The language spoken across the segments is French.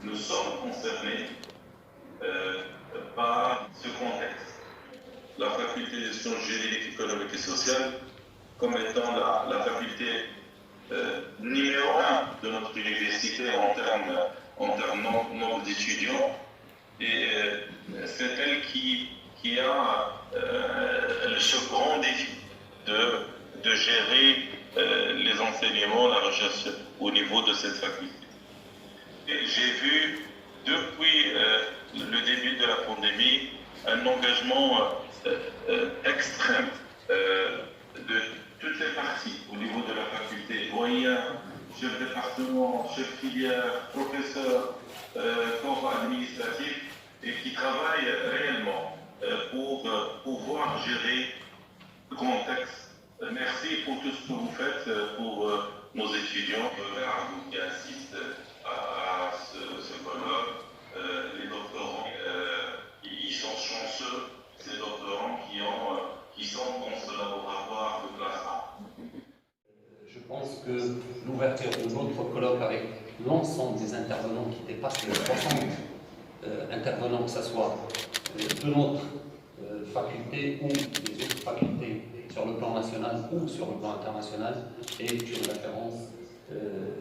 nous sommes concernés par ce contexte. La faculté de sciences juridiques, économiques et sociales, comme étant la faculté numéro 1 de notre université en termes nombre d'étudiants, et c'est elle qui a ce grand défi de gérer les enseignements, la recherche au niveau de cette faculté. J'ai vu depuis le début de la pandémie un engagement extrême de toutes les parties au niveau de la faculté, moyens, chef département, chef filière, professeur, corps administratif, et qui travaillent réellement pour pouvoir gérer le contexte. Merci pour tout ce que vous faites pour nos étudiants qui assistent à ce colloque. Les doctorants, ils sont chanceux, ces doctorants qui sont dans ce laboratoire de classe A. Je pense que l'ouverture de notre colloque avec l'ensemble des intervenants qui dépassent les 300 intervenants, que ce soit de notre faculté ou des autres facultés sur le plan national ou sur le plan international, est une référence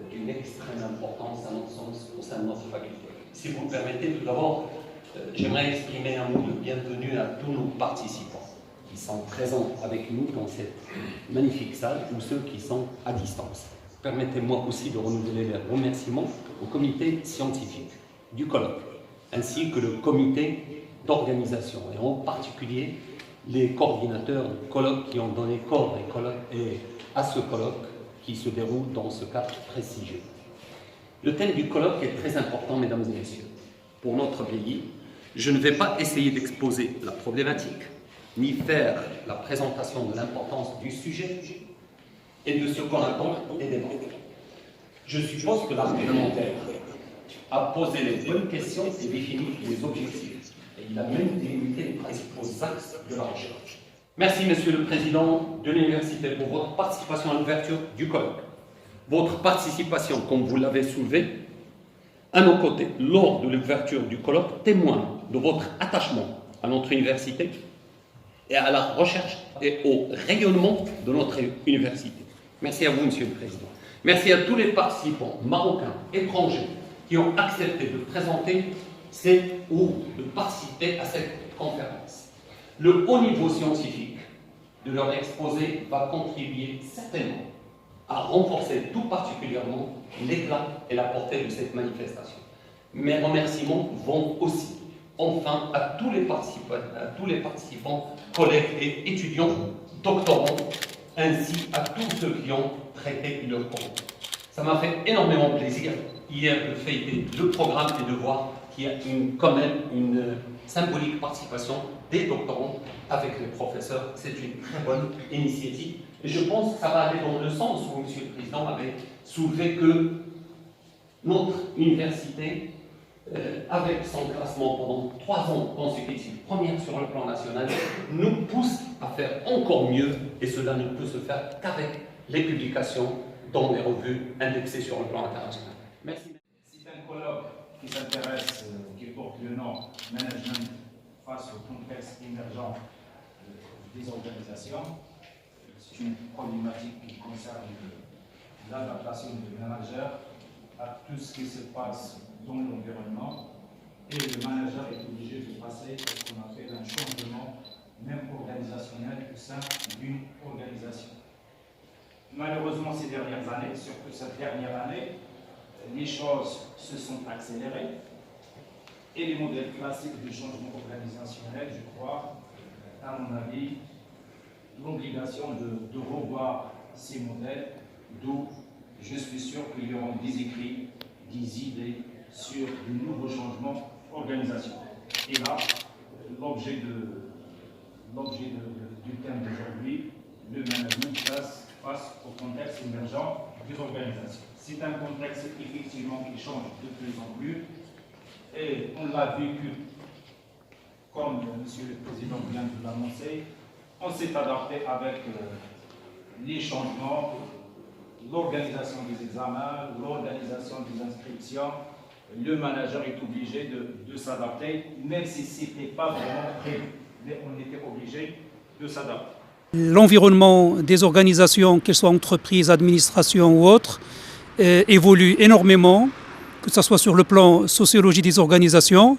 d'une extrême importance à notre sens au sein de notre faculté. Si vous le permettez, tout d'abord, j'aimerais exprimer un mot de bienvenue à tous nos participants qui sont présents avec nous dans cette magnifique salle ou ceux qui sont à distance. Permettez-moi aussi de renouveler les remerciements au comité scientifique du colloque, ainsi que le comité d'organisation, et en particulier les coordinateurs du colloque qui ont donné corps à ce colloque qui se déroule dans ce cadre prestigieux. Le thème du colloque est très important, mesdames et messieurs. Pour notre pays, je ne vais pas essayer d'exposer la problématique, ni faire la présentation de l'importance du sujet et de ce qu'on attend des débats. Je suppose que l'argumentaire a posé les bonnes questions et défini les objectifs. Et il a même délimité les principaux axes de la recherche. Merci, Monsieur le Président de l'Université, pour votre participation à l'ouverture du colloque. Votre participation, comme vous l'avez soulevé, à nos côtés, lors de l'ouverture du colloque, témoigne de votre attachement à notre université et à la recherche et au rayonnement de notre université. Merci à vous, Monsieur le Président. Merci à tous les participants marocains, étrangers, qui ont accepté de présenter ou de participer à cette conférence. Le haut niveau scientifique de leur exposé va contribuer certainement à renforcer tout particulièrement l'éclat et la portée de cette manifestation. Mes remerciements vont aussi, enfin, à tous les participants, collègues et étudiants, doctorants, ainsi à tous ceux qui ont traité leur cours. Ça m'a fait énormément plaisir hier de feuilleter le programme et de voir qu'il y a quand même une symbolique participation des doctorants avec les professeurs. C'est une très bonne initiative. Et je pense que ça va aller dans le sens où M. le Président avait soulevé que notre université, avec son classement pendant 3 ans consécutifs, première sur le plan national, nous pousse à faire encore mieux, et cela ne peut se faire qu'avec les publications dans les revues indexées sur le plan international. Merci. C'est un colloque qui s'intéresse, qui porte le nom Management face au contexte émergent des organisations. C'est une problématique qui concerne l'adaptation du manager à tout ce qui se passe dans l'environnement, et le manager est obligé de passer à ce qu'on appelle un changement même organisationnel au sein d'une organisation. Malheureusement, ces dernières années, surtout cette dernière année, les choses se sont accélérées et les modèles classiques du changement organisationnel, je crois, à mon avis, l'obligation de revoir ces modèles, d'où je suis sûr qu'il y aura des écrits, des idées sur de nouveaux changements organisationnels. Et là, l'objet du thème d'aujourd'hui, le management face au contexte émergent des organisations. C'est un contexte effectivement qui change de plus en plus, et on l'a vécu, comme M. le Président vient de l'annoncer, on s'est adapté avec les changements, l'organisation des examens, l'organisation des inscriptions, le manager est obligé de s'adapter, même si ce n'était pas vraiment prévu. Mais on était obligé de s'adapter. L'environnement des organisations, qu'elles soient entreprises, administrations ou autres, évolue énormément, que ce soit sur le plan sociologie des organisations.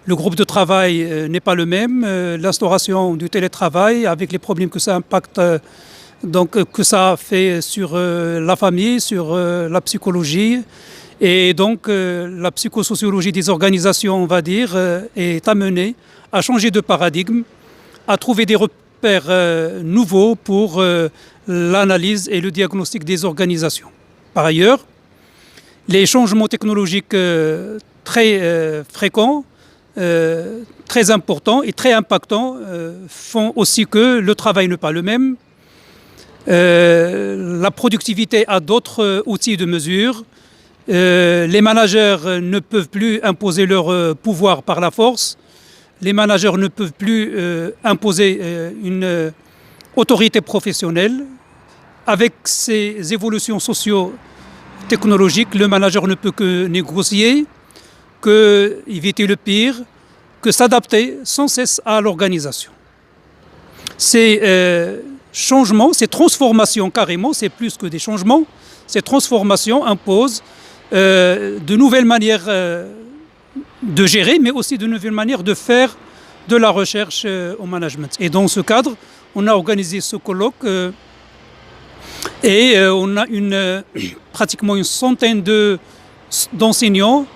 Le groupe de travail n'est pas le même. L'instauration du télétravail, avec les problèmes que ça impacte, que ça fait sur la famille, sur la psychologie. Et donc la psychosociologie des organisations, on va dire, est amenée à changer de paradigme, à trouver des repères nouveaux pour l'analyse et le diagnostic des organisations. Par ailleurs, les changements technologiques très fréquents, très importants et très impactants font aussi que le travail n'est pas le même. La productivité a d'autres outils de mesure. Les managers ne peuvent plus imposer leur pouvoir par la force. Les managers ne peuvent plus imposer une autorité professionnelle. Avec ces évolutions socio-technologiques, le manager ne peut que négocier, que éviter le pire, que s'adapter sans cesse à l'organisation. Ces changements, ces transformations carrément, c'est plus que des changements, ces transformations imposent de nouvelles manières de gérer, mais aussi de nouvelles manières de faire de la recherche au management. Et dans ce cadre, on a organisé ce colloque et on a pratiquement une centaine d'enseignants,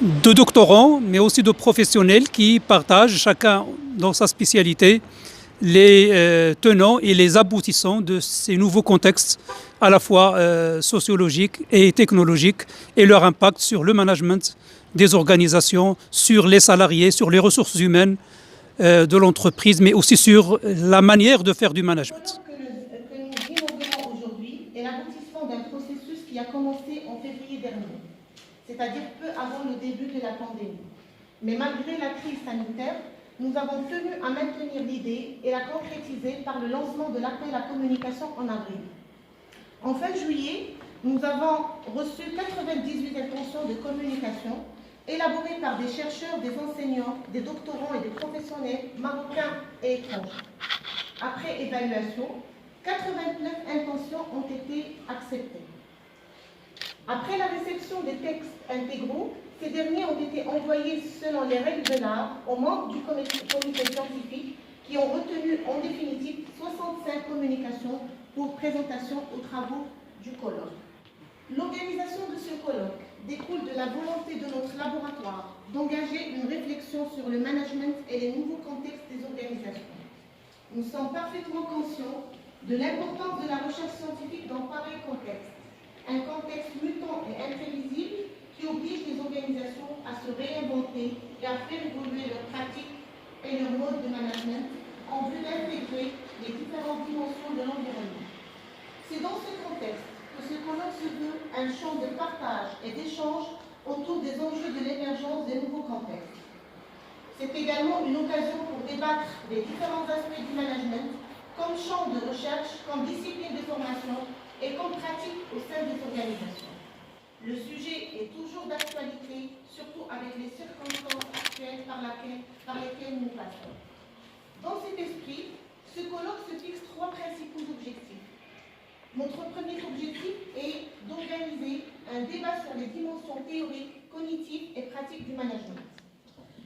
de doctorants, mais aussi de professionnels qui partagent, chacun dans sa spécialité, les tenants et les aboutissants de ces nouveaux contextes, à la fois sociologiques et technologiques, et leur impact sur le management des organisations, sur les salariés, sur les ressources humaines de l'entreprise, mais aussi sur la manière de faire du management. Que nous inaugurons aujourd'hui est l'aboutissement d'un processus qui a commencé en février dernier, c'est-à-dire peu avant le début de la pandémie. Mais malgré la crise sanitaire, nous avons tenu à maintenir l'idée et la concrétiser par le lancement de l'appel à communication en avril. En fin juillet, nous avons reçu 98 intentions de communication élaborées par des chercheurs, des enseignants, des doctorants et des professionnels marocains et étrangers. Après évaluation, 89 intentions ont été acceptées. Après la réception des textes intégraux, ces derniers ont été envoyés selon les règles de l'art aux membres du comité scientifique qui ont retenu en définitive 65 communications pour présentation aux travaux du colloque. L'organisation de ce colloque découle de la volonté de notre laboratoire d'engager une réflexion sur le management et les nouveaux contextes des organisations. Nous sommes parfaitement conscients de l'importance de la recherche scientifique dans pareil contexte, un contexte mutant et imprévisible qui oblige les organisations à se réinventer et à faire évoluer leurs pratiques et leurs modes de management en vue d'intégrer les différentes dimensions de l'environnement. C'est dans ce contexte que ce colloque se veut un champ de partage et d'échange autour des enjeux de l'émergence des nouveaux contextes. C'est également une occasion pour débattre des différents aspects du management comme champ de recherche, comme discipline de formation et comme pratique au sein des organisations. Le sujet est toujours d'actualité, surtout avec les circonstances actuelles par lesquelles nous passons. Dans cet esprit, ce colloque se fixe 3 principaux objectifs. Notre premier objectif est d'organiser un débat sur les dimensions théoriques, cognitives et pratiques du management.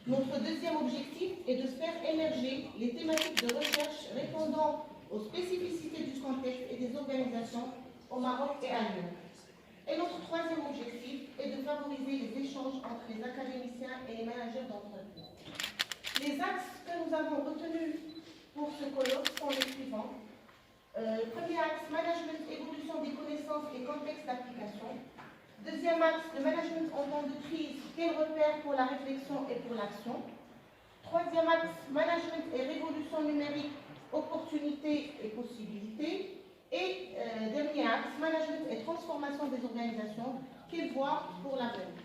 Notre deuxième objectif est de faire émerger les thématiques de recherche répondant aux spécificités du contexte et des organisations au Maroc et ailleurs. Et notre troisième objectif est de favoriser les échanges entre les académiciens et les managers d'entreprise. Les axes que nous avons retenus pour ce colloque sont les suivants. Premier axe, management, évolution des connaissances et contexte d'application. Deuxième axe, le management en temps de crise, quels repères pour la réflexion et pour l'action. Troisième axe, management et révolution numérique, opportunités et possibilités. Et dernier axe, management et transformation des organisations, quelles voies pour l'avenir.